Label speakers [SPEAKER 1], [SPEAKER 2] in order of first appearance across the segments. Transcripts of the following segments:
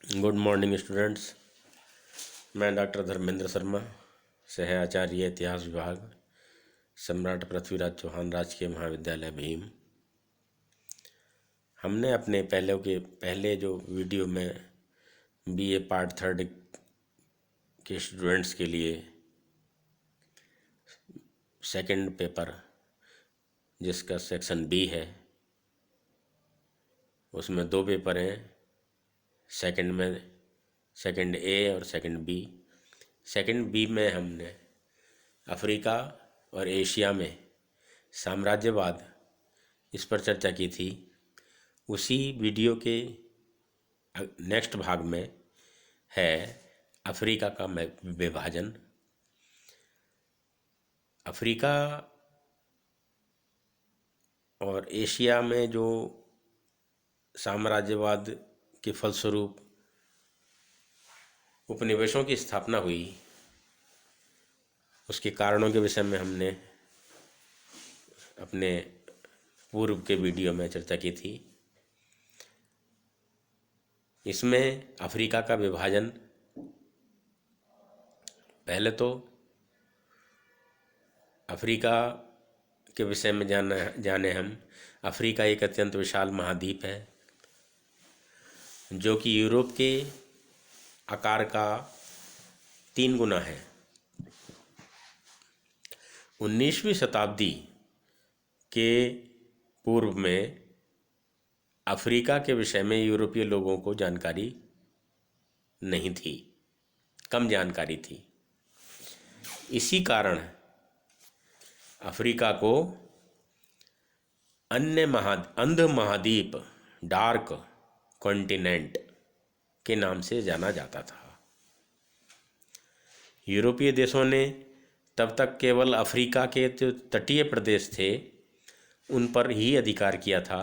[SPEAKER 1] Good morning students. मैं doctor Dharmendra Sharma, सह आचार्य इतिहास विभाग, सम्राट पृथ्वीराज चौहान राजकीय महाविद्यालय भीम। हमने अपने पहले जो वीडियो में बीए पार्ट 3 के स्टूडेंट्स के लिए सेकंड पेपर, जिसका सेक्शन बी है, उसमें 2 पेपर हैं। सेकंड ए और सेकंड बी। सेकंड बी में हमने अफ्रीका और एशिया में साम्राज्यवाद, इस पर चर्चा की थी। उसी वीडियो के नेक्स्ट भाग में है अफ्रीका का विभाजन। अफ्रीका और एशिया में जो साम्राज्यवाद के फलस्वरूप उपनिवेशों की स्थापना हुई, उसके कारणों के विषय में हमने अपने पूर्व के वीडियो में चर्चा की थी। इसमें अफ्रीका का विभाजन, पहले तो अफ्रीका के विषय में जाने हम। अफ्रीका एक अत्यंत विशाल महाद्वीप है जो कि यूरोप के आकार का 3 गुना है। 19वीं शताब्दी के पूर्व में अफ्रीका के विषय में यूरोपीय लोगों को जानकारी नहीं थी, कम जानकारी थी। इसी कारण अफ्रीका को अंध महाद्वीप, डार्क कॉन्टिनेंट के नाम से जाना जाता था। यूरोपीय देशों ने तब तक केवल अफ्रीका के जो तटीय प्रदेश थे उन पर ही अधिकार किया था,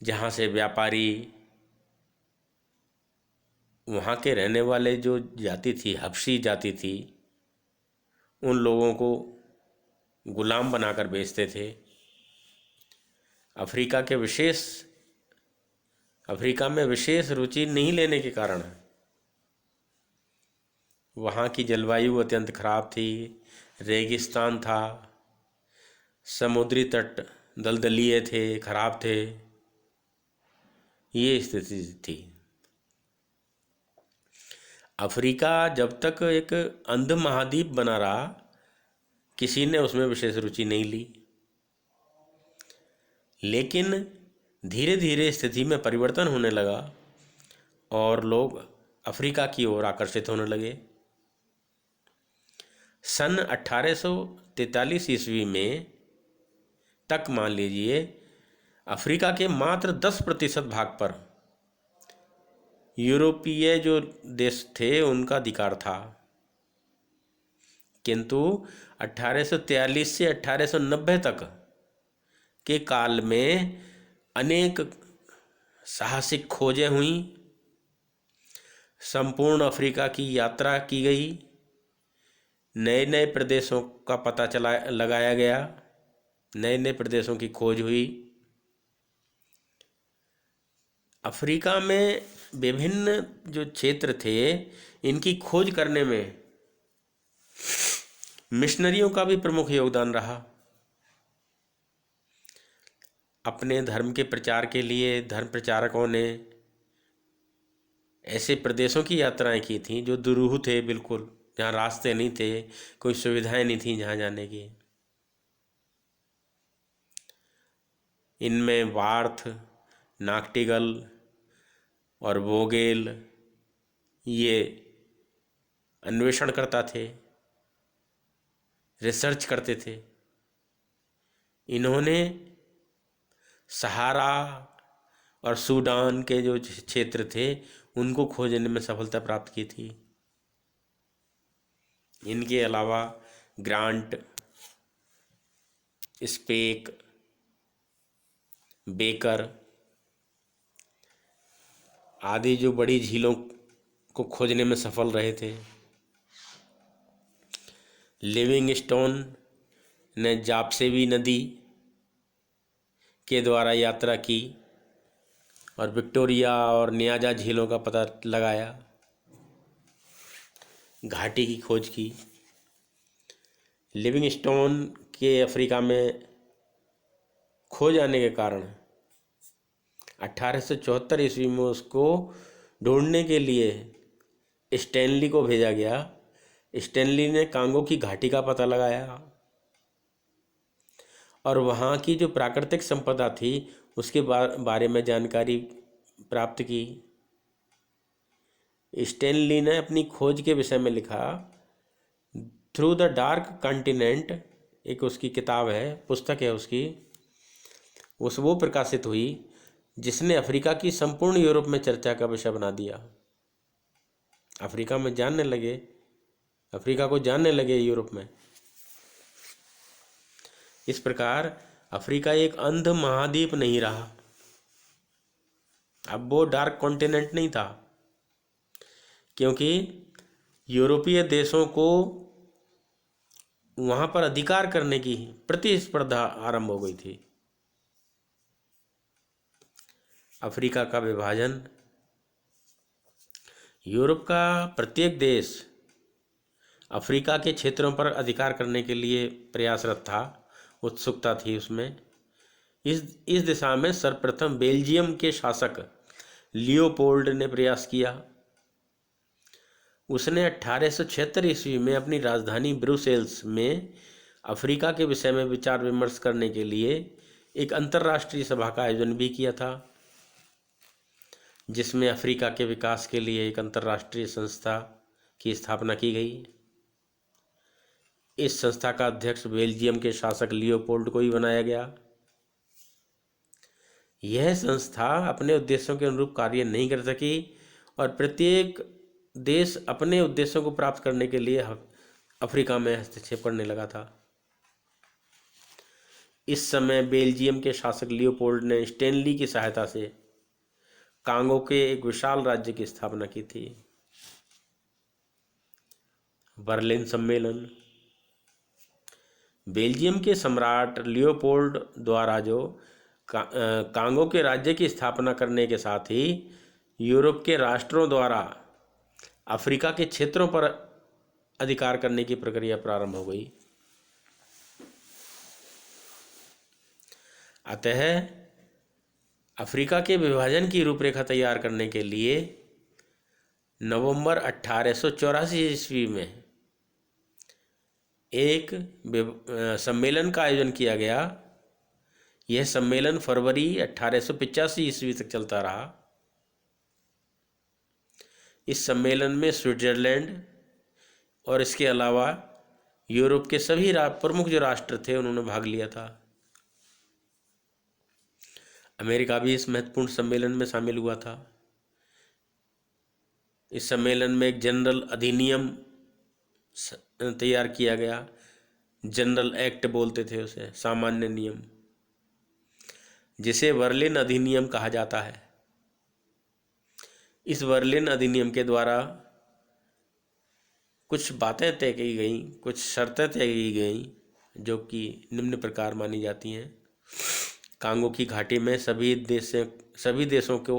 [SPEAKER 1] जहाँ से व्यापारी, वहाँ के रहने वाले जो जाति थी, हबशी जाति थी, उन लोगों को गुलाम बनाकर बेचते थे। अफ्रीका में विशेष रुचि नहीं लेने के कारण वहाँ की जलवायु अत्यंत खराब थी, रेगिस्तान था, समुद्री तट दलदलीय थे, खराब थे, ये स्थिति थी। अफ्रीका जब तक एक अंध महाद्वीप बना रहा, किसी ने उसमें विशेष रुचि नहीं ली। लेकिन धीरे धीरे स्थिति में परिवर्तन होने लगा और लोग अफ्रीका की ओर आकर्षित होने लगे। सन 1843 ईस्वी में तक, मान लीजिए, अफ्रीका के मात्र 10% भाग पर यूरोपीय जो देश थे उनका अधिकार था। किंतु 1843 से 1890 तक के काल में अनेक साहसिक खोजें हुई, संपूर्ण अफ्रीका की यात्रा की गई, नए नए प्रदेशों का पता लगाया गया, नए नए प्रदेशों की खोज हुई। अफ्रीका में विभिन्न जो क्षेत्र थे, इनकी खोज करने में मिशनरियों का भी प्रमुख योगदान रहा। अपने धर्म के प्रचार के लिए धर्म प्रचारकों ने ऐसे प्रदेशों की यात्राएं की थी जो दुरूह थे, बिल्कुल, जहाँ रास्ते नहीं थे, कोई सुविधाएं नहीं थी जहाँ जाने की। इनमें वार्थ, नाक्टिगल और वोगेल ये अन्वेषण करता थे, रिसर्च करते थे। इन्होंने सहारा और सूडान के जो क्षेत्र थे उनको खोजने में सफलता प्राप्त की थी। इनके अलावा ग्रांट, स्पेक, बेकर आदि जो बड़ी झीलों को खोजने में सफल रहे थे। लिविंगस्टोन ने जाप्सेवी नदी के द्वारा यात्रा की और विक्टोरिया और नियाजा झीलों का पता लगाया, घाटी की खोज की। लिविंगस्टोन के अफ्रीका में खो जाने के कारण 1874 ईस्वी में उसको ढूंढने के लिए स्टैनली को भेजा गया। स्टैनली ने कांगो की घाटी का पता लगाया और वहाँ की जो प्राकृतिक संपदा थी उसके बारे में जानकारी प्राप्त की। स्टैनली ने अपनी खोज के विषय में लिखा, थ्रू द डार्क कॉन्टिनेंट, एक उसकी किताब है, पुस्तक है उसकी, वो प्रकाशित हुई जिसने अफ्रीका की संपूर्ण यूरोप में चर्चा का विषय बना दिया। अफ्रीका में जानने लगे, अफ्रीका को जानने लगे यूरोप में। इस प्रकार अफ्रीका एक अंध महाद्वीप नहीं रहा, अब वो डार्क कॉन्टिनेंट नहीं था, क्योंकि यूरोपीय देशों को वहाँ पर अधिकार करने की प्रतिस्पर्धा आरंभ हो गई थी। अफ्रीका का विभाजन, यूरोप का प्रत्येक देश अफ्रीका के क्षेत्रों पर अधिकार करने के लिए प्रयासरत था, उत्सुकता थी उसमें। इस दिशा में सर्वप्रथम बेल्जियम के शासक लियोपोल्ड ने प्रयास किया। उसने 1876 ईस्वी में अपनी राजधानी ब्रुसेल्स में अफ्रीका के विषय में विचार विमर्श करने के लिए एक अंतर्राष्ट्रीय सभा का आयोजन भी किया था, जिसमें अफ्रीका के विकास के लिए एक अंतर्राष्ट्रीय संस्था की स्थापना की गई। इस संस्था का अध्यक्ष बेल्जियम के शासक लियोपोल्ड को ही बनाया गया। यह संस्था अपने उद्देश्यों के अनुरूप कार्य नहीं कर सकी और प्रत्येक देश अपने उद्देश्यों को प्राप्त करने के लिए अफ्रीका में हस्तक्षेप करने लगा था। इस समय बेल्जियम के शासक लियोपोल्ड ने स्टैनली की सहायता से कांगो के एक विशाल राज्य की स्थापना की थी। बर्लिन सम्मेलन, बेल्जियम के सम्राट लियोपोल्ड द्वारा जो कांगो के राज्य की स्थापना करने के साथ ही यूरोप के राष्ट्रों द्वारा अफ्रीका के क्षेत्रों पर अधिकार करने की प्रक्रिया प्रारंभ हो गई। अतः अफ्रीका के विभाजन की रूपरेखा तैयार करने के लिए नवंबर 1884 ईस्वी में एक सम्मेलन का आयोजन किया गया। यह सम्मेलन फरवरी 1885 ईस्वी तक चलता रहा। इस सम्मेलन में स्विट्जरलैंड और इसके अलावा यूरोप के सभी प्रमुख जो राष्ट्र थे उन्होंने भाग लिया था। अमेरिका भी इस महत्वपूर्ण सम्मेलन में शामिल हुआ था। इस सम्मेलन में एक जनरल अधिनियम तैयार किया गया, जनरल एक्ट बोलते थे उसे, सामान्य नियम, जिसे बर्लिन अधिनियम कहा जाता है। इस बर्लिन अधिनियम के द्वारा कुछ बातें तय की गई, कुछ शर्तें तय की गई, जो कि निम्न प्रकार मानी जाती हैं। कांगो की घाटी में सभी देशों को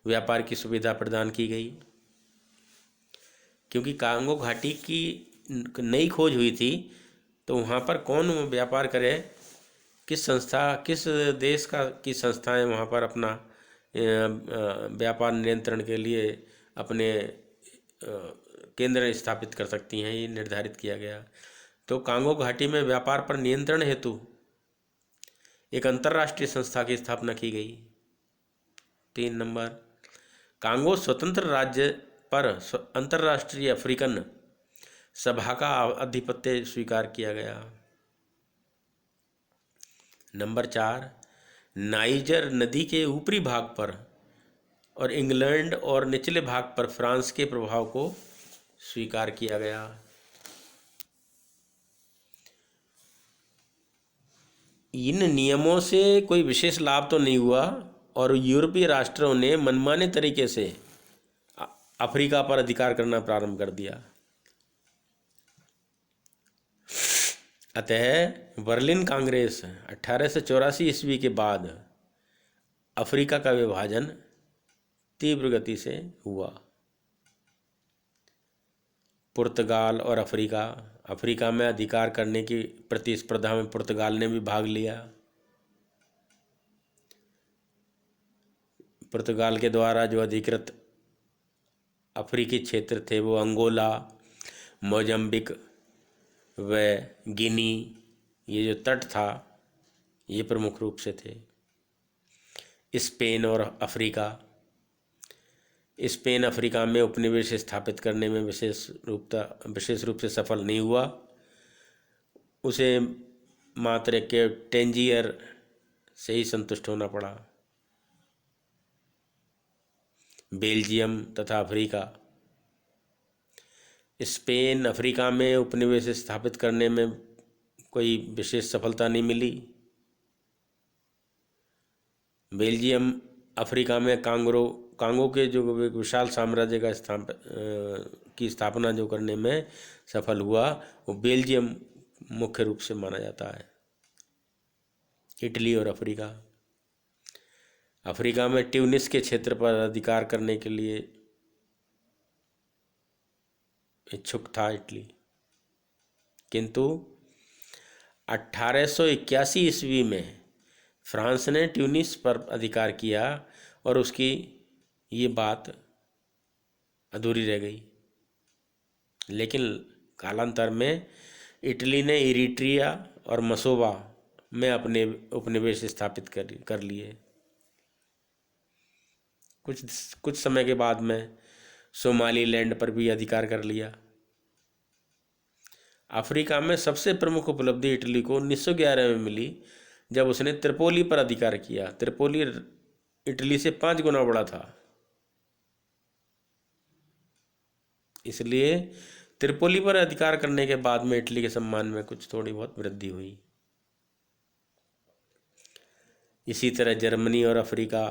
[SPEAKER 1] व्यापार की सुविधा प्रदान की गई, क्योंकि कांगो घाटी की नई खोज हुई थी, तो वहाँ पर कौन व्यापार करे, किस देश की संस्थाएं वहाँ पर अपना व्यापार नियंत्रण के लिए अपने केंद्र स्थापित कर सकती हैं, ये निर्धारित किया गया। तो कांगो घाटी में व्यापार पर नियंत्रण हेतु एक अंतर्राष्ट्रीय संस्था की स्थापना की गई। 3 नंबर, कांगो स्वतंत्र राज्य पर अंतर्राष्ट्रीय अफ्रीकन सभा का आधिपत्य स्वीकार किया गया। नंबर 4, नाइजर नदी के ऊपरी भाग पर और इंग्लैंड और निचले भाग पर फ्रांस के प्रभाव को स्वीकार किया गया। इन नियमों से कोई विशेष लाभ तो नहीं हुआ और यूरोपीय राष्ट्रों ने मनमाने तरीके से अफ्रीका पर अधिकार करना प्रारंभ कर दिया। अतः बर्लिन कांग्रेस 1884 ईस्वी के बाद अफ्रीका का विभाजन तीव्र गति से हुआ। पुर्तगाल और अफ्रीका, अफ्रीका में अधिकार करने की प्रतिस्पर्धा में पुर्तगाल ने भी भाग लिया। पुर्तगाल के द्वारा जो अधिकृत अफ्रीकी क्षेत्र थे वो अंगोला, मोजम्बिक व गिनी, ये जो तट था ये प्रमुख रूप से थे। स्पेन और अफ्रीका, स्पेन अफ्रीका में उपनिवेश स्थापित करने में विशेष रूप से सफल नहीं हुआ। उसे मात्र के टेंजियर से ही संतुष्ट होना पड़ा। बेल्जियम तथा अफ्रीका, स्पेन अफ्रीका में उपनिवेश स्थापित करने में कोई विशेष सफलता नहीं मिली। बेल्जियम अफ्रीका में कांगो के जो एक विशाल साम्राज्य का स्थापना जो करने में सफल हुआ, वो बेल्जियम मुख्य रूप से माना जाता है। इटली और अफ्रीका, अफ्रीका में ट्यूनिस के क्षेत्र पर अधिकार करने के लिए इच्छुक था इटली, किंतु 1881 ईस्वी में फ्रांस ने ट्यूनिस पर अधिकार किया और उसकी ये बात अधूरी रह गई। लेकिन कालांतर में इटली ने इरिट्रिया और मसोवा में अपने उपनिवेश स्थापित कर लिए। कुछ समय के बाद में सोमालीलैंड पर भी अधिकार कर लिया। अफ्रीका में सबसे प्रमुख उपलब्धि इटली को 1911 में मिली, जब उसने त्रिपोली पर अधिकार किया। त्रिपोली इटली से 5 गुना बड़ा था, इसलिए त्रिपोली पर अधिकार करने के बाद में इटली के सम्मान में कुछ थोड़ी बहुत वृद्धि हुई। इसी तरह जर्मनी और अफ्रीका,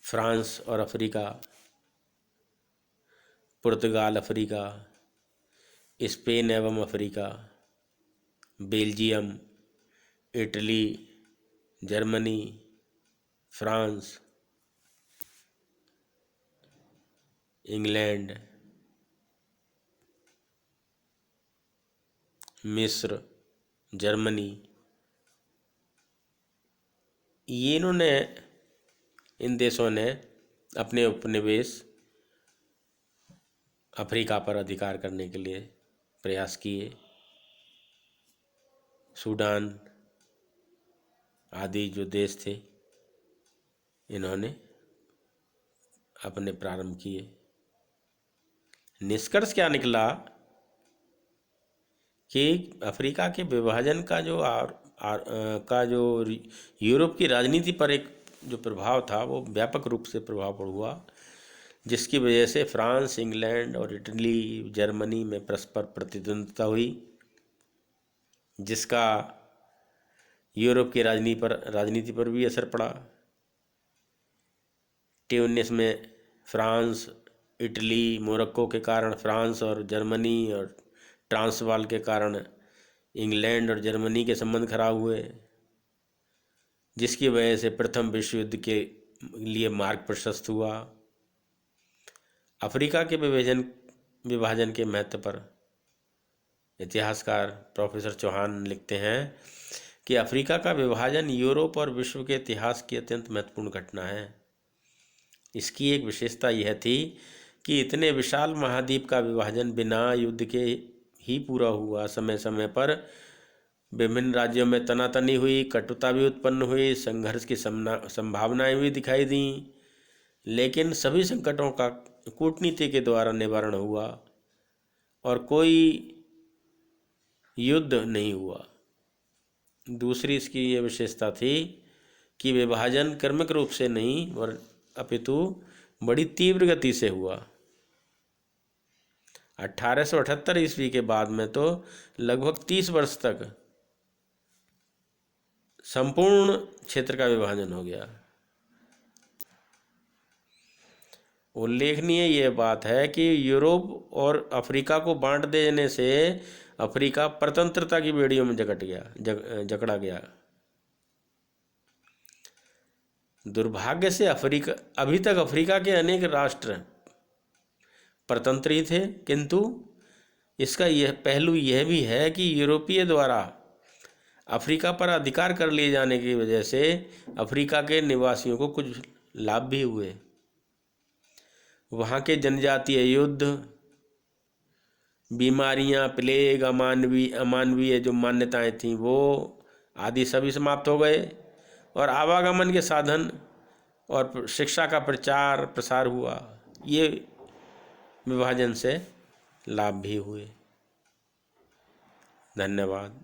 [SPEAKER 1] फ्रांस और अफ्रीका, पुर्तगाल अफ्रीका, स्पेन एवं Africa, Belgium, Italy, Germany, France, England, मिस्र, जर्मनी, इन देशों ने अपने उपनिवेश अफ्रीका पर अधिकार करने के लिए प्रयास किए। सूडान आदि जो देश थे, इन्होंने अपने प्रारंभ किए। निष्कर्ष क्या निकला कि अफ्रीका के विभाजन का जो यूरोप की राजनीति पर एक जो प्रभाव था, वो व्यापक रूप से प्रभाव हुआ, जिसकी वजह से फ्रांस, इंग्लैंड और इटली, जर्मनी में परस्पर प्रतिद्वंद्विता हुई, जिसका यूरोप की राजनीति पर भी असर पड़ा। ट्यूनिस में फ्रांस, इटली, मोरक्को के कारण फ्रांस और जर्मनी, और ट्रांसवाल के कारण इंग्लैंड और जर्मनी के संबंध खराब हुए, जिसकी वजह से प्रथम विश्व युद्ध के लिए मार्ग प्रशस्त हुआ। अफ्रीका के विभाजन के महत्व पर इतिहासकार प्रोफेसर चौहान लिखते हैं कि अफ्रीका का विभाजन यूरोप और विश्व के इतिहास की अत्यंत महत्वपूर्ण घटना है। इसकी एक विशेषता यह थी कि इतने विशाल महाद्वीप का विभाजन बिना युद्ध के ही पूरा हुआ। समय समय पर विभिन्न राज्यों में तनातनी हुई, कटुता भी उत्पन्न हुई, संघर्ष की संभावनाएं भी दिखाई दी, लेकिन सभी संकटों का कूटनीति के द्वारा निवारण हुआ और कोई युद्ध नहीं हुआ। दूसरी इसकी ये विशेषता थी कि विभाजन क्रमिक रूप से नहीं और अपितु बड़ी तीव्र गति से हुआ। 1878 ईस्वी के बाद में तो लगभग 30 वर्ष तक संपूर्ण क्षेत्र का विभाजन हो गया। उल्लेखनीय यह बात है कि यूरोप और अफ्रीका को बांट देने से अफ्रीका परतंत्रता की बेड़ियों में जकड़ा गया। दुर्भाग्य से अभी तक अफ्रीका के अनेक राष्ट्र परतंत्र ही थे, किंतु इसका यह पहलू यह भी है कि यूरोपीय द्वारा अफ्रीका पर अधिकार कर लिए जाने की वजह से अफ्रीका के निवासियों को कुछ लाभ भी हुए। वहाँ के जनजातीय युद्ध, बीमारियाँ, प्लेग, अमानवीय जो मान्यताएं थीं वो आदि सभी समाप्त हो गए, और आवागमन के साधन और शिक्षा का प्रचार प्रसार हुआ। ये विभाजन से लाभ भी हुए। धन्यवाद।